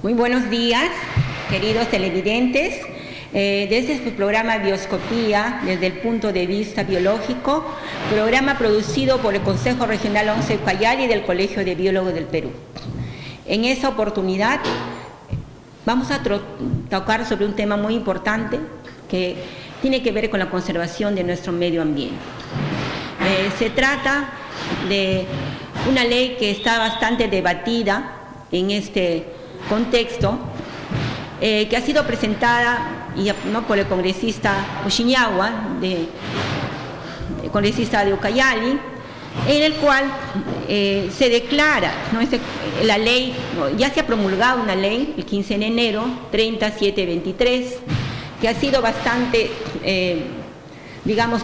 Muy buenos días, queridos televidentes. Desde este programa Bioscopía, desde el punto de vista biológico, programa producido por el Consejo Regional 11 Ucayali y del Colegio de Biólogos del Perú. En esta oportunidad vamos a tocar sobre un tema muy importante que tiene que ver con la conservación de nuestro medio ambiente. Se trata de una ley que está bastante debatida en este contexto, que ha sido presentada por el congresista Uchiñagua, congresista de Ucayali, en el cual se declara, la ley, ya se ha promulgado una ley el 15 de enero, 30723, que ha sido bastante,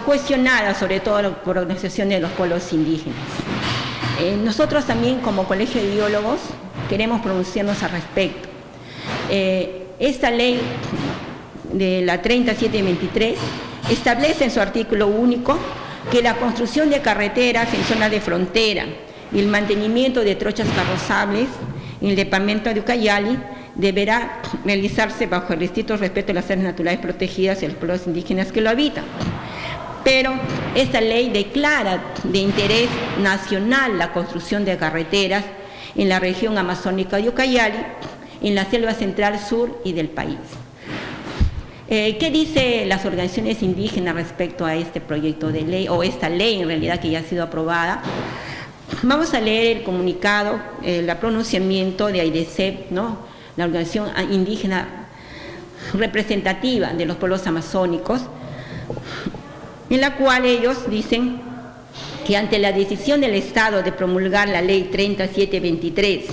cuestionada, sobre todo por la organización de los pueblos indígenas. Nosotros también, como Colegio de Biólogos, queremos pronunciarnos al respecto. Esta ley de la 30723 establece en su artículo único que la construcción de carreteras en zonas de frontera y el mantenimiento de trochas carrozables en el departamento de Ucayali deberá realizarse bajo el estricto respeto de las áreas naturales protegidas y los pueblos indígenas que lo habitan. Pero esta ley declara de interés nacional la construcción de carreteras en la región amazónica de Ucayali, en la selva central sur y del país. ¿Qué dicen las organizaciones indígenas respecto a este proyecto de ley, o esta ley en realidad que ya ha sido aprobada? Vamos a leer el comunicado, el pronunciamiento de AIDESEP, la organización indígena representativa de los pueblos amazónicos, en la cual ellos dicen que ante la decisión del Estado de promulgar la ley 30723,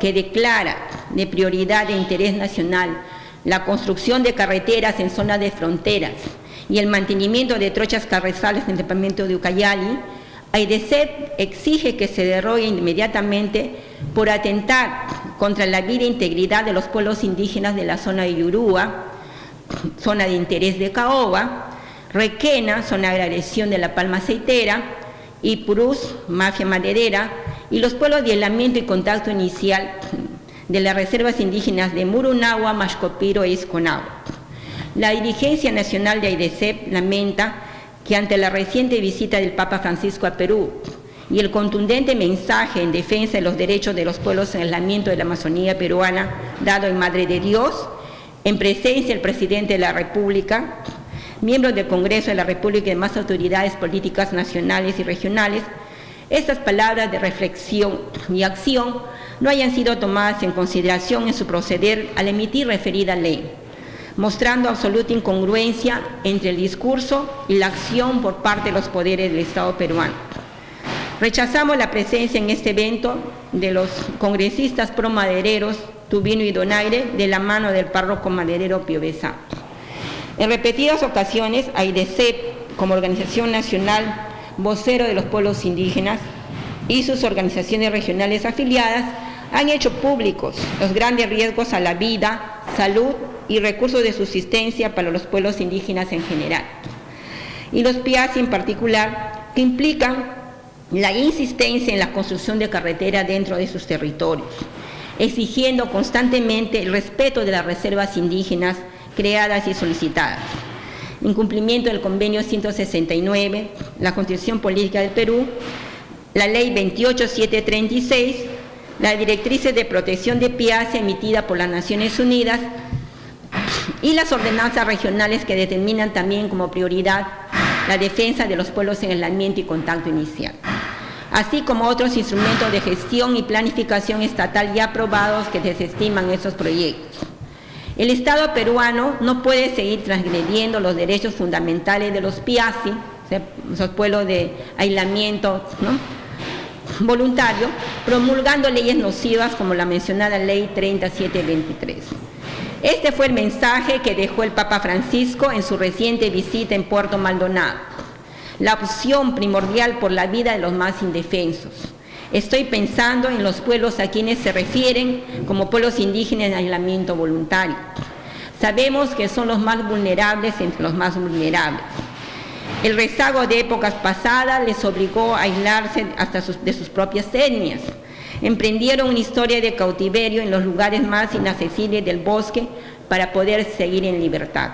que declara de prioridad de interés nacional la construcción de carreteras en zonas de fronteras y el mantenimiento de trochas carrizales en el departamento de Ucayali, AIDESEP exige que se derogue inmediatamente por atentar contra la vida e integridad de los pueblos indígenas de la zona de Yurúa, zona de interés de Caoba, Requena, zona de agresión de la palma aceitera, y Purús, mafia maderera, y los pueblos de aislamiento y contacto inicial de las reservas indígenas de Murunagua, Maxcopiro e Isconagua. La dirigencia nacional de AIDESEP lamenta que ante la reciente visita del Papa Francisco a Perú y el contundente mensaje en defensa de los derechos de los pueblos en aislamiento de la Amazonía peruana dado en Madre de Dios, en presencia del presidente de la República, miembros del Congreso de la República y demás autoridades políticas nacionales y regionales, estas palabras de reflexión y acción no hayan sido tomadas en consideración en su proceder al emitir referida ley, mostrando absoluta incongruencia entre el discurso y la acción por parte de los poderes del Estado peruano. Rechazamos la presencia en este evento de los congresistas pro-madereros Tubino y Donaire de la mano del párroco maderero Pío Besá. En repetidas ocasiones, AIDESEP, como organización nacional vocero de los pueblos indígenas, y sus organizaciones regionales afiliadas han hecho públicos los grandes riesgos a la vida, salud y recursos de subsistencia para los pueblos indígenas en general, y los PIASI en particular, que implican la insistencia en la construcción de carreteras dentro de sus territorios, exigiendo constantemente el respeto de las reservas indígenas creadas y solicitadas, en cumplimiento del convenio 169, la Constitución Política del Perú, la Ley 28736, las directrices de protección de PIASI emitida por las Naciones Unidas y las ordenanzas regionales que determinan también como prioridad la defensa de los pueblos en aislamiento y contacto inicial, así como otros instrumentos de gestión y planificación estatal ya aprobados que desestiman esos proyectos. El Estado peruano no puede seguir transgrediendo los derechos fundamentales de los PIASI, esos pueblos de aislamiento voluntario, promulgando leyes nocivas como la mencionada Ley 30723. Este fue el mensaje que dejó el Papa Francisco en su reciente visita en Puerto Maldonado. La opción primordial por la vida de los más indefensos. Estoy pensando en los pueblos a quienes se refieren como pueblos indígenas en aislamiento voluntario. Sabemos que son los más vulnerables entre los más vulnerables. El rezago de épocas pasadas les obligó a aislarse hasta de sus propias etnias. Emprendieron una historia de cautiverio en los lugares más inaccesibles del bosque para poder seguir en libertad.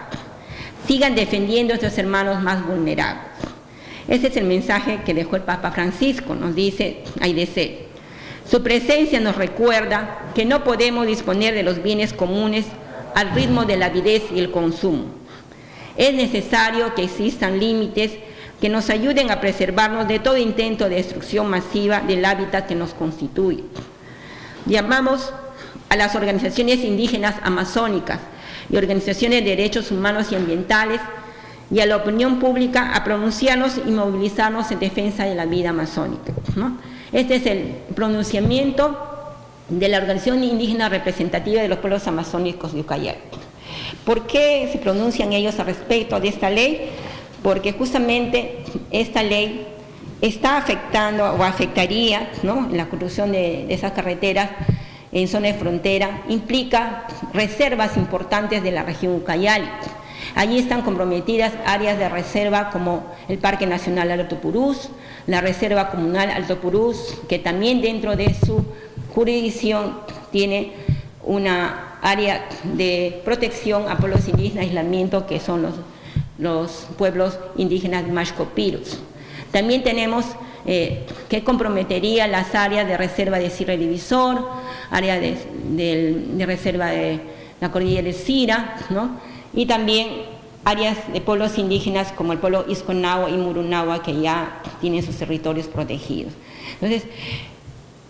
Sigan defendiendo a estos hermanos más vulnerables. Ese es el mensaje que dejó el Papa Francisco, nos dice Aidese. Su presencia nos recuerda que no podemos disponer de los bienes comunes al ritmo de la avidez y el consumo. Es necesario que existan límites que nos ayuden a preservarnos de todo intento de destrucción masiva del hábitat que nos constituye. Llamamos a las organizaciones indígenas amazónicas y organizaciones de derechos humanos y ambientales y a la opinión pública a pronunciarnos y movilizarnos en defensa de la vida amazónica, ¿no? Este es el pronunciamiento de la Organización Indígena Representativa de los Pueblos Amazónicos de Ucayali. ¿Por qué se pronuncian ellos al respecto de esta ley? Porque justamente esta ley está afectando o afectaría, ¿no?, la construcción de esas carreteras en zona de frontera, implica reservas importantes de la región Ucayali. Allí están comprometidas áreas de reserva como el Parque Nacional Alto Purús, la Reserva Comunal Alto Purús, que también dentro de su jurisdicción tiene una área de protección a pueblos indígenas, aislamiento, que son los pueblos indígenas Maxcopirus. También tenemos que comprometería las áreas de reserva de Sierra Divisor, área de reserva de la cordillera de Sira, ¿no?, y también áreas de pueblos indígenas como el pueblo Isconagua y Murunagua, que ya tienen sus territorios protegidos. Entonces,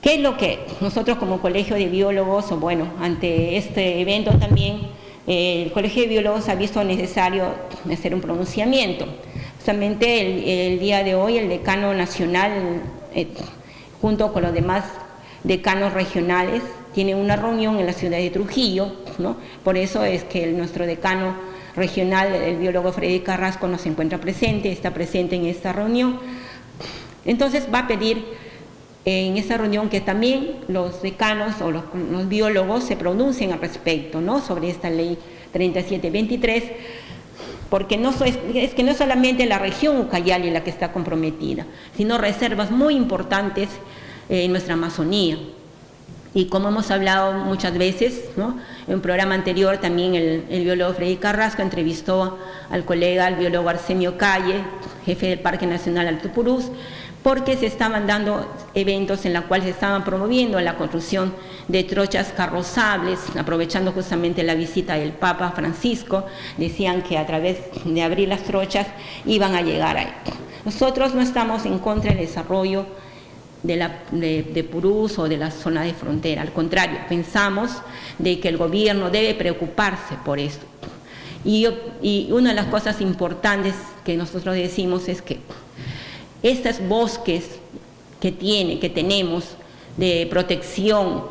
¿qué es lo que nosotros como Colegio de Biólogos, o bueno, ante este evento también, el Colegio de Biólogos ha visto necesario hacer un pronunciamiento? Justamente el día de hoy el decano nacional, junto con los demás decanos regionales, tiene una reunión en la ciudad de Trujillo, ¿no? Por eso es que nuestro decano regional, el biólogo Freddy Carrasco, no se encuentra presente, está presente en esta reunión. Entonces va a pedir en esa reunión que también los decanos o los biólogos se pronuncien al respecto, ¿no?, sobre esta ley 3723, porque es que no es solamente la región Ucayali la que está comprometida, sino reservas muy importantes en nuestra Amazonía. Y como hemos hablado muchas veces, ¿no?, en un programa anterior también el biólogo Freddy Carrasco entrevistó al colega, al biólogo Arsenio Calle, jefe del Parque Nacional Alto Purús, porque se estaban dando eventos en los cuales se estaban promoviendo la construcción de trochas carrozables, aprovechando justamente la visita del Papa Francisco. Decían que a través de abrir las trochas iban a llegar ahí. Nosotros no estamos en contra del desarrollo de Purús o de la zona de frontera, al contrario, pensamos de que el gobierno debe preocuparse por esto. Y una de las cosas importantes que nosotros decimos es que estos bosques que tenemos de protección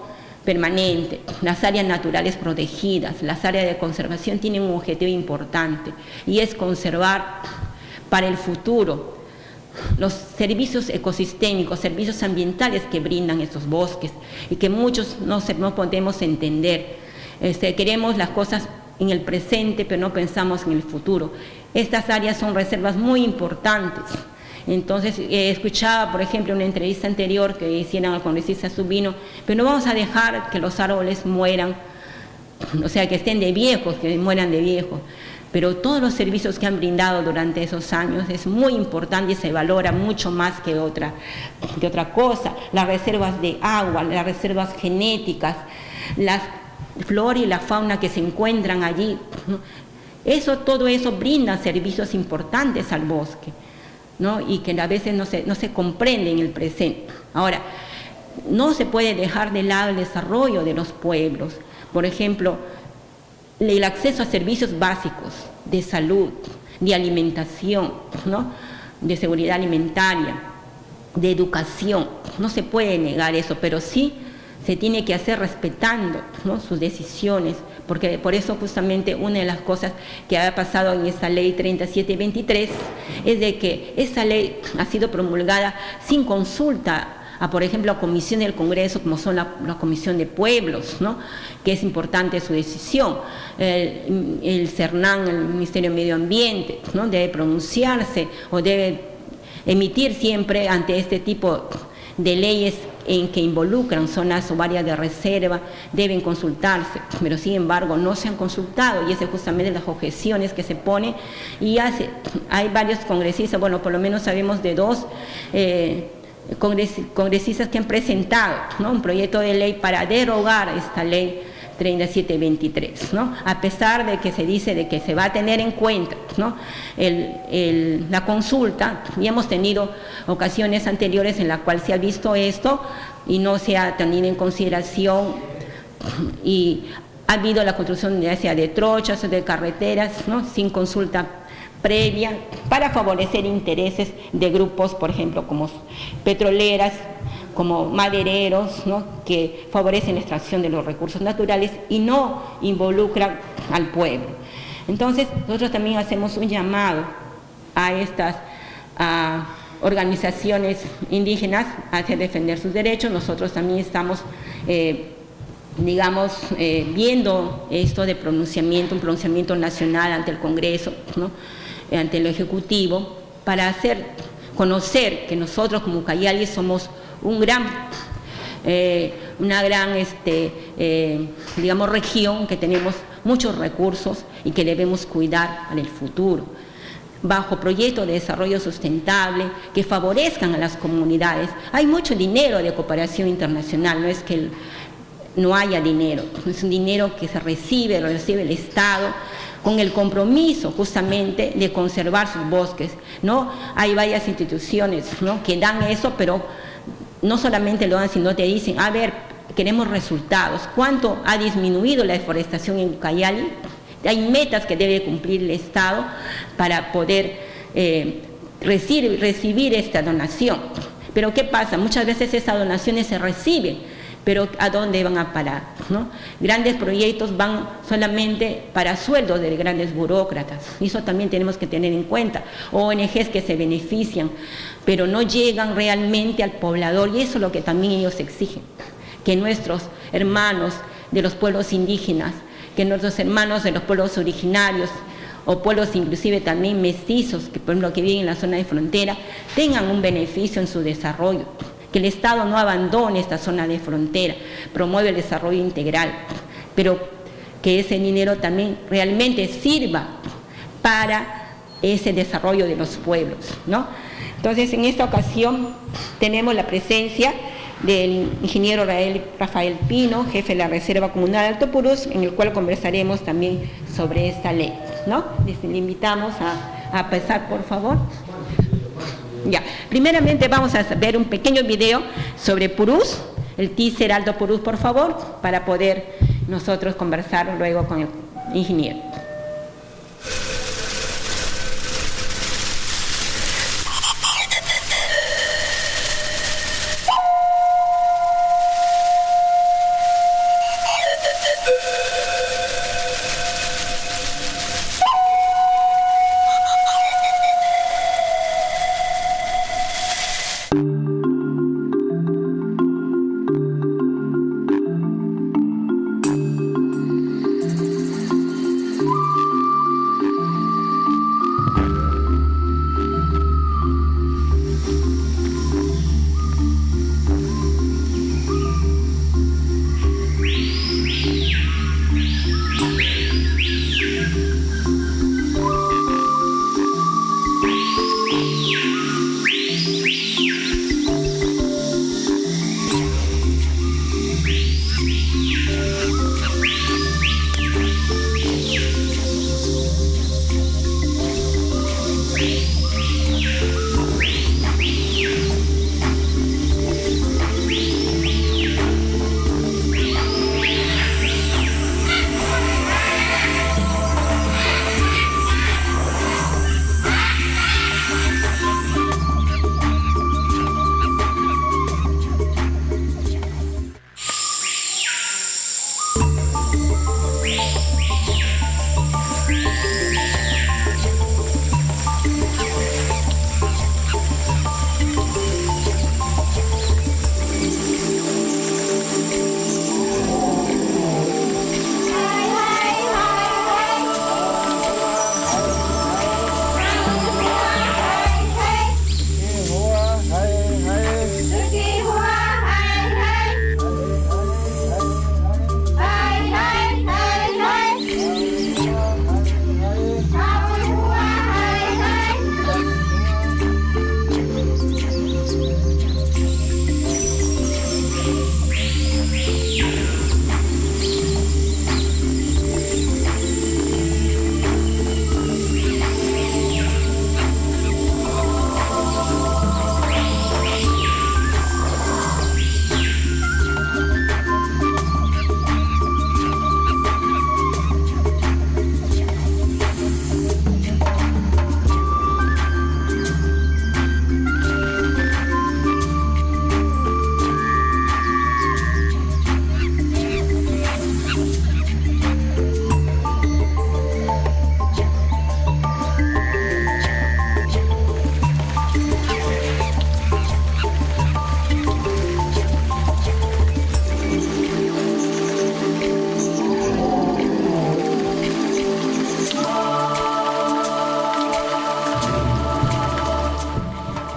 permanente, las áreas naturales protegidas, las áreas de conservación, tienen un objetivo importante, y es conservar para el futuro los servicios ecosistémicos, servicios ambientales que brindan estos bosques, y que muchos no podemos entender. Queremos las cosas en el presente, pero no pensamos en el futuro. Estas áreas son reservas muy importantes. Entonces, escuchaba, por ejemplo, una entrevista anterior que hicieron al congresista Subino, pero no vamos a dejar que los árboles mueran, o sea, que estén de viejos, que mueran de viejos. Pero todos los servicios que han brindado durante esos años es muy importante y se valora mucho más que otra cosa. Las reservas de agua, las reservas genéticas, la flora y la fauna que se encuentran allí, ¿no? Todo eso brinda servicios importantes al bosque, ¿no?, y que a veces no se comprende en el presente. Ahora, no se puede dejar de lado el desarrollo de los pueblos. Por ejemplo, el acceso a servicios básicos de salud, de alimentación, ¿no?, de seguridad alimentaria, de educación. No se puede negar eso, pero sí se tiene que hacer respetando, ¿no?, sus decisiones, porque por eso justamente una de las cosas que ha pasado en esta ley 3723 es de que esta ley ha sido promulgada sin consulta a, por ejemplo, a comisión del Congreso, como son la Comisión de Pueblos, ¿no? Que es importante su decisión. El CERNAN, el Ministerio de Medio Ambiente, ¿no? Debe pronunciarse o debe emitir siempre ante este tipo de leyes en que involucran zonas o áreas de reserva, deben consultarse, pero sin embargo no se han consultado, y esa es justamente las objeciones que se ponen, y hay varios congresistas, bueno, por lo menos sabemos de dos congresistas que han presentado, ¿no? Un proyecto de ley para derogar esta ley 3723, ¿no? A pesar de que se dice de que se va a tener en cuenta, ¿no? La consulta, y hemos tenido ocasiones anteriores en las cuales se ha visto esto y no se ha tenido en consideración, y ha habido la construcción ya sea de trochas o de carreteras, ¿no? Sin consulta previa, para favorecer intereses de grupos, por ejemplo, como petroleras, como madereros, ¿no? Que favorecen la extracción de los recursos naturales y no involucran al pueblo. Entonces, nosotros también hacemos un llamado a estas organizaciones indígenas a defender sus derechos. Nosotros también estamos viendo esto de un pronunciamiento nacional ante el Congreso, ¿no? Ante el Ejecutivo, para hacer conocer que nosotros como Ucayali somos una gran región, que tenemos muchos recursos y que debemos cuidar para el futuro, bajo proyectos de desarrollo sustentable que favorezcan a las comunidades. Hay mucho dinero de cooperación internacional, no es que no haya dinero, es un dinero que lo recibe el Estado, con el compromiso justamente de conservar sus bosques, ¿no? Hay varias instituciones, ¿no? Que dan eso, pero no solamente lo dan, sino te dicen, a ver, queremos resultados. ¿Cuánto ha disminuido la deforestación en Ucayali? Hay metas que debe cumplir el Estado para poder recibir esta donación. Pero ¿qué pasa? Muchas veces esas donaciones se reciben, pero ¿a dónde van a parar, ¿no? Grandes proyectos van solamente para sueldos de grandes burócratas, y eso también tenemos que tener en cuenta. ONGs que se benefician, pero no llegan realmente al poblador, y eso es lo que también ellos exigen, que nuestros hermanos de los pueblos indígenas, que nuestros hermanos de los pueblos originarios, o pueblos inclusive también mestizos, que por ejemplo que viven en la zona de frontera, tengan un beneficio en su desarrollo, que el Estado no abandone esta zona de frontera, promueve el desarrollo integral, pero que ese dinero también realmente sirva para ese desarrollo de los pueblos, ¿no? Entonces, en esta ocasión tenemos la presencia del ingeniero Rafael Pino, jefe de la Reserva Comunal de Alto Purús, en el cual conversaremos también sobre esta ley, ¿no? Le invitamos a pasar, por favor. Ya, primeramente vamos a ver un pequeño video sobre Purús, el teaser Alto Purús, por favor, para poder nosotros conversar luego con el ingeniero.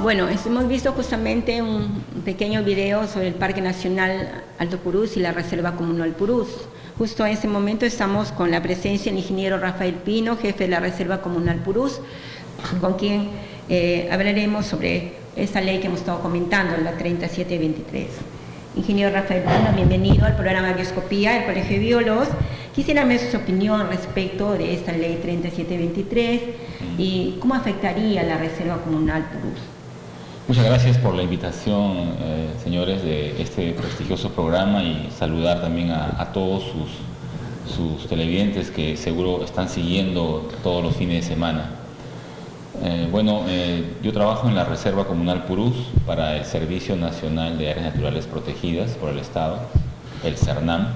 Bueno, hemos visto justamente un pequeño video sobre el Parque Nacional Alto Purús y la Reserva Comunal Purús. Justo en ese momento estamos con la presencia del ingeniero Rafael Pino, jefe de la Reserva Comunal Purús, con quien hablaremos sobre esta ley que hemos estado comentando, la 3723. Ingeniero Rafael Pino, bienvenido al programa Bioscopía del Colegio de Biólogos. Quisiera ver su opinión respecto de esta ley 3723 y cómo afectaría a la Reserva Comunal Purús. Muchas gracias por la invitación, señores, de este prestigioso programa, y saludar también a todos sus televidentes que seguro están siguiendo todos los fines de semana. Yo trabajo en la Reserva Comunal Purús para el Servicio Nacional de Áreas Naturales Protegidas por el Estado, el CERNAM,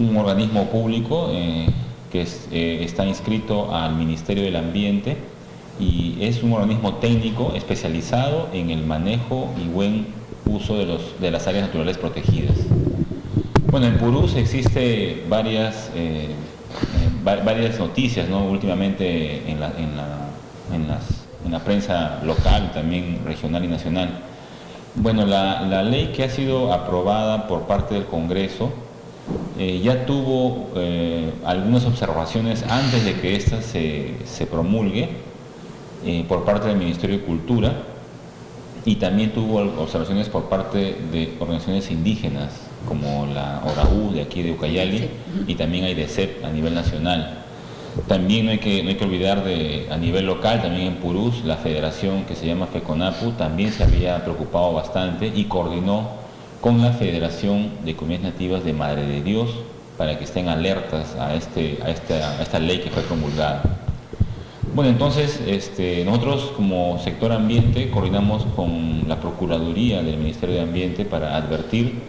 un organismo público que está inscrito al Ministerio del Ambiente, y es un organismo técnico especializado en el manejo y buen uso de las áreas naturales protegidas. Bueno, en Purús existe varias noticias, ¿no?, últimamente en la prensa local, también regional y nacional. Bueno, la ley que ha sido aprobada por parte del Congreso ya tuvo algunas observaciones antes de que ésta se promulgue por parte del Ministerio de Cultura, y también tuvo observaciones por parte de organizaciones indígenas como la ORAU de aquí de Ucayali, y también hay DECEP a nivel nacional. También no hay que olvidar a nivel local, también en Purús, la federación que se llama FECONAPU también se había preocupado bastante y coordinó con la Federación de Comunidades Nativas de Madre de Dios para que estén alertas a esta ley que fue promulgada. Bueno, entonces nosotros como sector ambiente coordinamos con la Procuraduría del Ministerio de Ambiente para advertir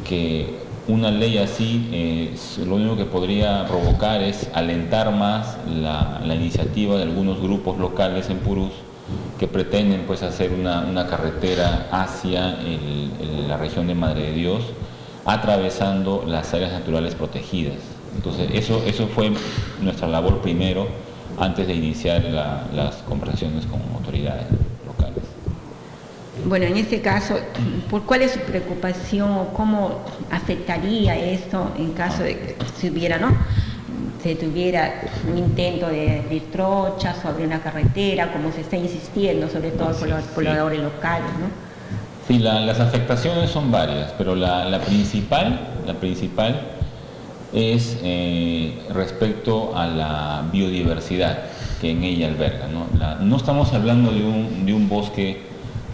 que una ley así lo único que podría provocar es alentar más la iniciativa de algunos grupos locales en Purús que pretenden pues hacer una carretera hacia la región de Madre de Dios, atravesando las áreas naturales protegidas. Entonces eso fue nuestra labor primero, antes de iniciar las conversaciones con autoridades locales. Bueno, en este caso, ¿cuál es su preocupación o cómo afectaría esto en caso de que se tuviera un intento de abrir trochas o abrir una carretera, como se está insistiendo, sobre todo por los pobladores locales, ¿no? Sí, las afectaciones son varias, pero la principal es respecto a la biodiversidad que en ella alberga, ¿no? No estamos hablando de un bosque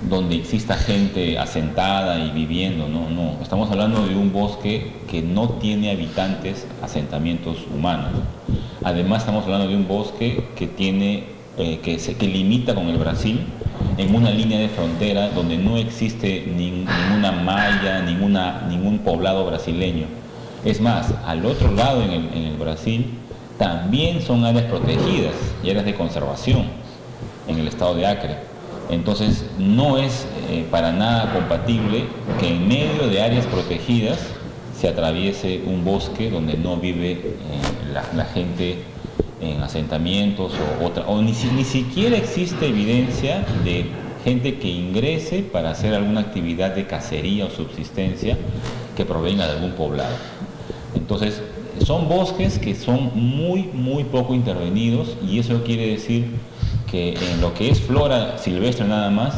donde exista gente asentada y viviendo, no. Estamos hablando de un bosque que no tiene habitantes, asentamientos humanos. Además estamos hablando de un bosque que limita con el Brasil en una línea de frontera donde no existe ninguna malla, ningún poblado brasileño. Es más, al otro lado en el Brasil también son áreas protegidas y áreas de conservación en el estado de Acre. Entonces no es para nada compatible que en medio de áreas protegidas se atraviese un bosque donde no vive la gente en asentamientos o ni siquiera existe evidencia de gente que ingrese para hacer alguna actividad de cacería o subsistencia que provenga de algún poblado. Entonces, son bosques que son muy poco intervenidos, y eso quiere decir que en lo que es flora silvestre nada más,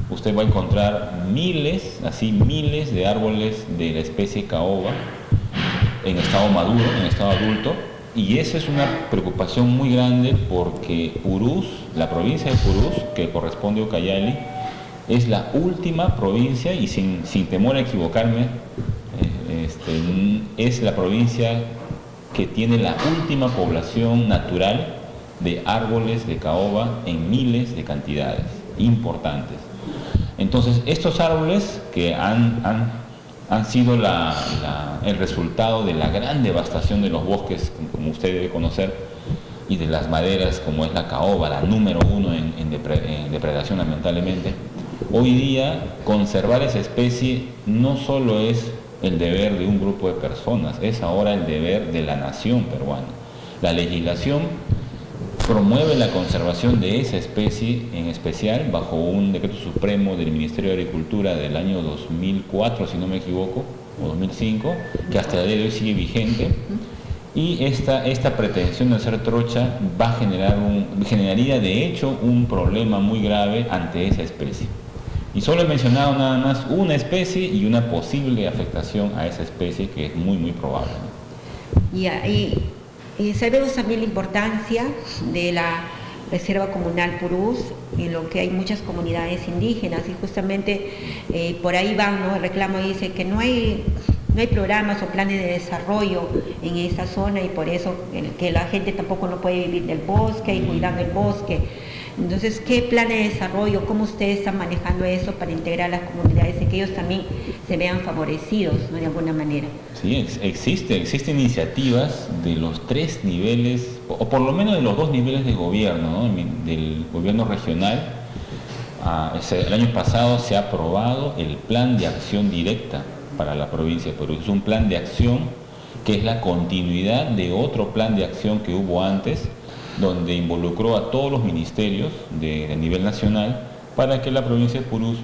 usted va a encontrar miles de árboles de la especie caoba en estado maduro, en estado adulto, y eso es una preocupación muy grande porque Purús, la provincia de Purús, que corresponde a Ucayali, es la última provincia, y sin temor a equivocarme, es la provincia que tiene la última población natural de árboles de caoba en miles de cantidades importantes. Entonces, estos árboles que han sido el resultado de la gran devastación de los bosques, como usted debe conocer, y de las maderas, como es la caoba, la número 1 en depredación lamentablemente, hoy día conservar esa especie no solo es el deber de un grupo de personas, es ahora el deber de la nación peruana. La legislación promueve la conservación de esa especie en especial bajo un decreto supremo del Ministerio de Agricultura del año 2004, si no me equivoco, o 2005, que hasta el día de hoy sigue vigente. Y esta pretensión de hacer trocha va a generaría de hecho un problema muy grave ante esa especie. Y solo he mencionado nada más una especie y una posible afectación a esa especie que es muy, muy probable, ¿no? Y sabemos también la importancia de la Reserva Comunal Purús, en lo que hay muchas comunidades indígenas, y justamente por ahí van, ¿no? El reclamo dice que no hay programas o planes de desarrollo en esa zona, y por eso que la gente tampoco no puede vivir del bosque y cuidando el bosque. Entonces, ¿qué plan de desarrollo, cómo ustedes están manejando eso para integrar a las comunidades y que ellos también se vean favorecidos, ¿no?, de alguna manera? Sí, existen iniciativas de los 3 niveles, o por lo menos de los 2 niveles de gobierno, ¿no? Del gobierno regional. El año pasado se ha aprobado el Plan de Acción Directa para la provincia de Perú. Es un plan de acción que es la continuidad de otro plan de acción que hubo antes, donde involucró a todos los ministerios de nivel nacional para que la provincia de Purús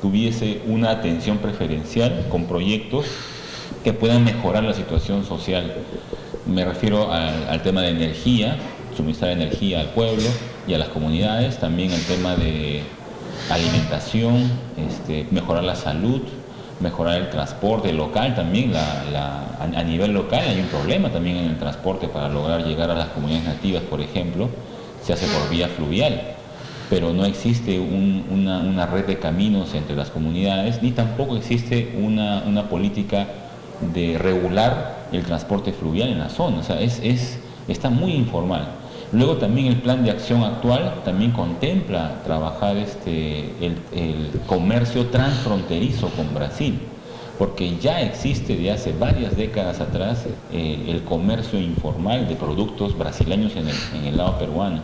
tuviese una atención preferencial con proyectos que puedan mejorar la situación social. Me refiero al tema de energía, suministrar energía al pueblo y a las comunidades, también el tema de alimentación, mejorar la salud, mejorar el transporte local también. A nivel local hay un problema también en el transporte para lograr llegar a las comunidades nativas, por ejemplo, se hace por vía fluvial, pero no existe una red de caminos entre las comunidades, ni tampoco existe una política de regular el transporte fluvial en la zona. O sea, está muy informal. Luego también el plan de acción actual también contempla trabajar el comercio transfronterizo con Brasil, porque ya existe de hace varias décadas atrás el comercio informal de productos brasileños en el lado peruano,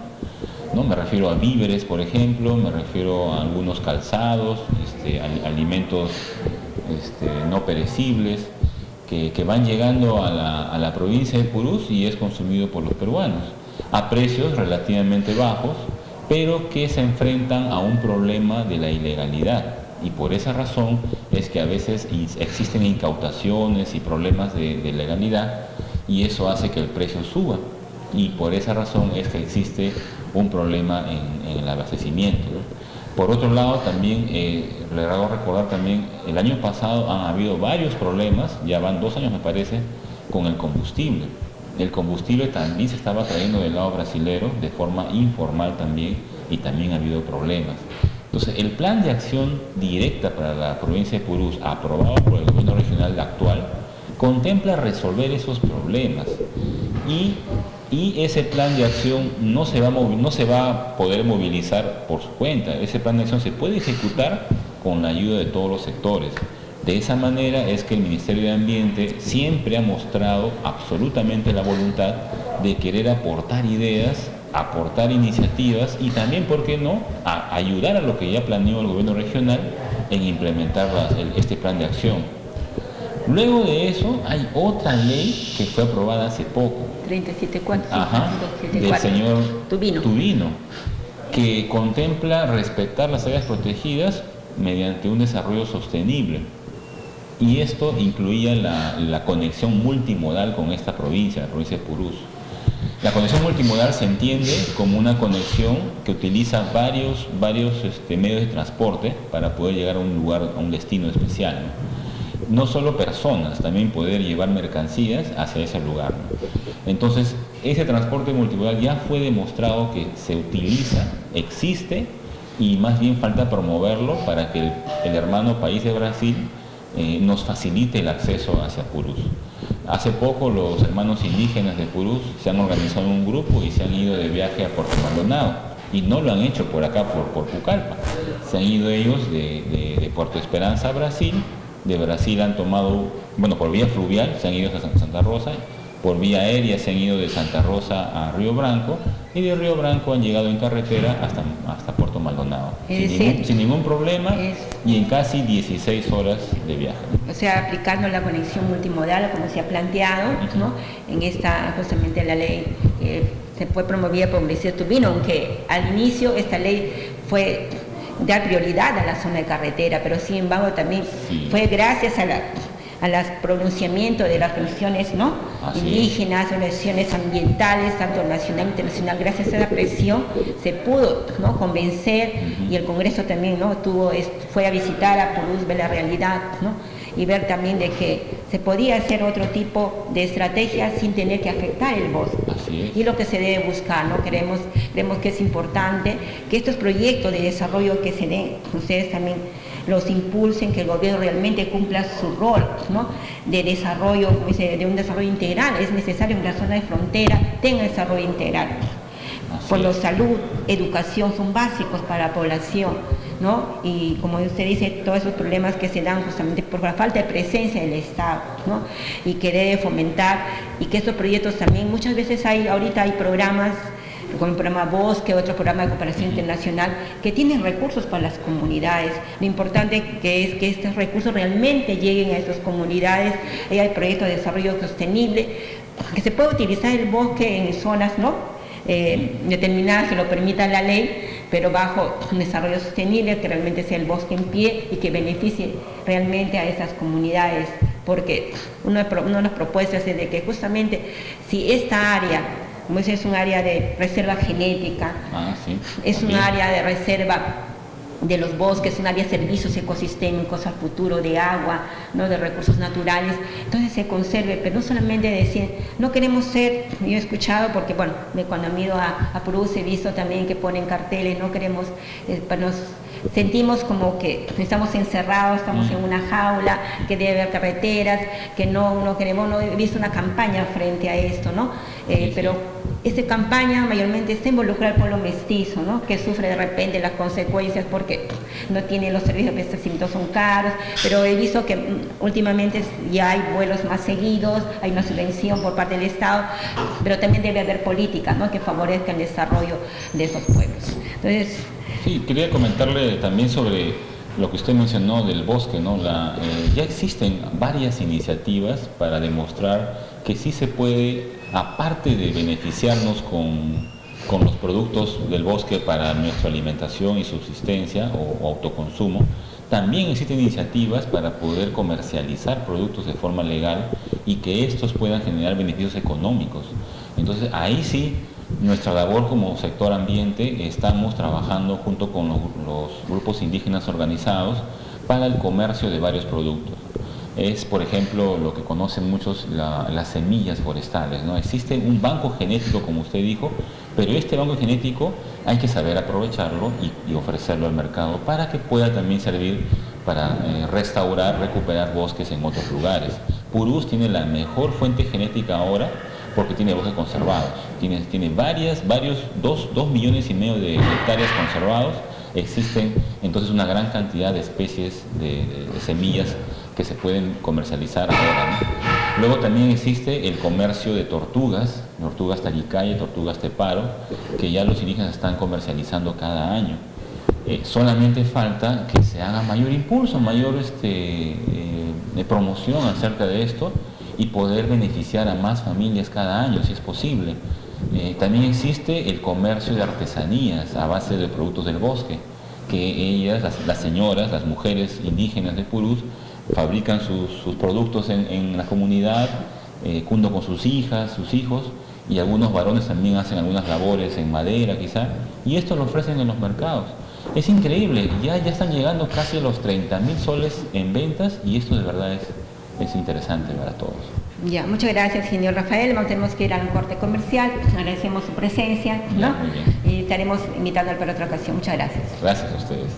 ¿no? Me refiero a víveres, por ejemplo, me refiero a algunos calzados, alimentos no perecibles que van llegando a la provincia de Purús y es consumido por los peruanos a precios relativamente bajos, pero que se enfrentan a un problema de la ilegalidad, y por esa razón es que a veces existen incautaciones y problemas de legalidad, y eso hace que el precio suba, y por esa razón es que existe un problema en el abastecimiento, ¿no? Por otro lado, también le hago recordar también, el año pasado han habido varios problemas, ya van 2 años me parece, con el combustible. El combustible también se estaba trayendo del lado brasilero de forma informal también, y también ha habido problemas. Entonces, el plan de acción directa para la provincia de Purús, aprobado por el gobierno regional actual, contempla resolver esos problemas, y ese plan de acción no se va a poder movilizar por su cuenta. Ese plan de acción se puede ejecutar con la ayuda de todos los sectores. De esa manera es que el Ministerio de Ambiente siempre ha mostrado absolutamente la voluntad de querer aportar ideas, aportar iniciativas y también, ¿por qué no?, a ayudar a lo que ya planeó el gobierno regional en implementar este plan de acción. Luego de eso hay otra ley que fue aprobada hace poco. 37.4. Del señor Tubino, que contempla respetar las áreas protegidas mediante un desarrollo sostenible. Y esto incluía la conexión multimodal con esta provincia, la provincia de Purús. La conexión multimodal se entiende como una conexión que utiliza varios medios de transporte para poder llegar a un lugar, a un destino especial, ¿no? No solo personas, también poder llevar mercancías hacia ese lugar, ¿no? Entonces, ese transporte multimodal ya fue demostrado que se utiliza, existe, y más bien falta promoverlo para que el hermano país de Brasil nos facilite el acceso hacia Purús. Hace poco los hermanos indígenas de Purús se han organizado en un grupo y se han ido de viaje a Puerto Maldonado, y no lo han hecho por acá, por Pucallpa. Se han ido ellos de Puerto Esperanza a Brasil, de Brasil han tomado, por vía fluvial se han ido a Santa Rosa, por vía aérea se han ido de Santa Rosa a Río Branco, y de Río Branco han llegado en carretera hasta Puerto Maldonado, sin ningún problema, y en casi 16 horas de viaje. O sea, aplicando la conexión multimodal como se ha planteado, ¿no?, en esta, justamente la ley se fue promovida por Ulises Turbino, aunque al inicio esta ley fue dar prioridad a la zona de carretera, pero sin embargo también fue gracias a los pronunciamientos de las organizaciones, ¿no?, indígenas, organizaciones ambientales, tanto nacional e internacional. Gracias a esa presión se pudo, ¿no?, convencer, y el Congreso también, ¿no?, fue a visitar a Purús, ver la realidad, ¿no?, y ver también de que se podía hacer otro tipo de estrategia sin tener que afectar el bosque. Y lo que se debe buscar, ¿no? Creemos que es importante que estos proyectos de desarrollo que se den, ustedes también los impulsen, que el gobierno realmente cumpla su rol, ¿no?, de desarrollo, de un desarrollo integral. Es necesario que la zona de frontera tenga desarrollo integral. Por lo salud, educación son básicos para la población, ¿no? Y como usted dice, todos esos problemas que se dan justamente por la falta de presencia del Estado, ¿no?, y que debe fomentar, y que estos proyectos también, muchas veces ahorita hay programas como el programa Bosque, otro programa de cooperación internacional, que tienen recursos para las comunidades. Lo importante que es que estos recursos realmente lleguen a estas comunidades. Hay proyectos de desarrollo sostenible, que se puede utilizar el bosque en zonas, ¿no?, determinadas que lo permita la ley, pero bajo un desarrollo sostenible, que realmente sea el bosque en pie y que beneficie realmente a esas comunidades, porque una de las propuestas es de que justamente si esta área, como es un área de reserva genética, es un área de reserva de los bosques, un área de servicios ecosistémicos al futuro, de agua, ¿no?, de recursos naturales, entonces se conserve, pero no solamente decir, no queremos ser, yo he escuchado, porque bueno, cuando he ido a Purús he visto también que ponen carteles, no queremos, nos sentimos como que estamos encerrados, estamos en una jaula, que debe haber carreteras, que no queremos, no he visto una campaña frente a esto, ¿no? Pero esta campaña mayormente está involucrada al pueblo mestizo, ¿no?, que sufre de repente las consecuencias porque no tiene los servicios de abastecimiento, son caros, pero he visto que últimamente ya hay vuelos más seguidos, hay una subvención por parte del Estado, pero también debe haber políticas, ¿no?, que favorezcan el desarrollo de esos pueblos. Entonces, sí, quería comentarle también sobre lo que usted mencionó del bosque, ¿no? Ya existen varias iniciativas para demostrar que sí se puede, aparte de beneficiarnos con los productos del bosque para nuestra alimentación y subsistencia o autoconsumo, también existen iniciativas para poder comercializar productos de forma legal y que estos puedan generar beneficios económicos. Entonces ahí sí, nuestra labor como sector ambiente, estamos trabajando junto con los grupos indígenas organizados para el comercio de varios productos. Es, por ejemplo, lo que conocen muchos, las semillas forestales, ¿no? Existe un banco genético, como usted dijo, pero este banco genético hay que saber aprovecharlo y ofrecerlo al mercado para que pueda también servir para restaurar, recuperar bosques en otros lugares. Purús tiene la mejor fuente genética ahora porque tiene bosques conservados, tiene 2,5 millones de hectáreas conservados. Existen entonces una gran cantidad de especies de semillas que se pueden comercializar ahora, ¿no? Luego también existe el comercio de tortugas talicaya, tortugas teparo, que ya los indígenas están comercializando cada año. Solamente falta que se haga mayor impulso, mayor promoción acerca de esto y poder beneficiar a más familias cada año, si es posible. También existe el comercio de artesanías a base de productos del bosque, que ellas, las señoras, las mujeres indígenas de Purús, fabrican sus productos en la comunidad, junto con sus hijas, sus hijos, y algunos varones también hacen algunas labores en madera quizá, y esto lo ofrecen en los mercados. Es increíble, ya están llegando casi a los 30.000 soles en ventas, y esto de verdad es interesante para todos. Ya, muchas gracias, señor Rafael. Tenemos que ir a un corte comercial. Agradecemos su presencia, ¿no? Muy bien. Y estaremos invitando para otra ocasión. Muchas gracias. Gracias a ustedes.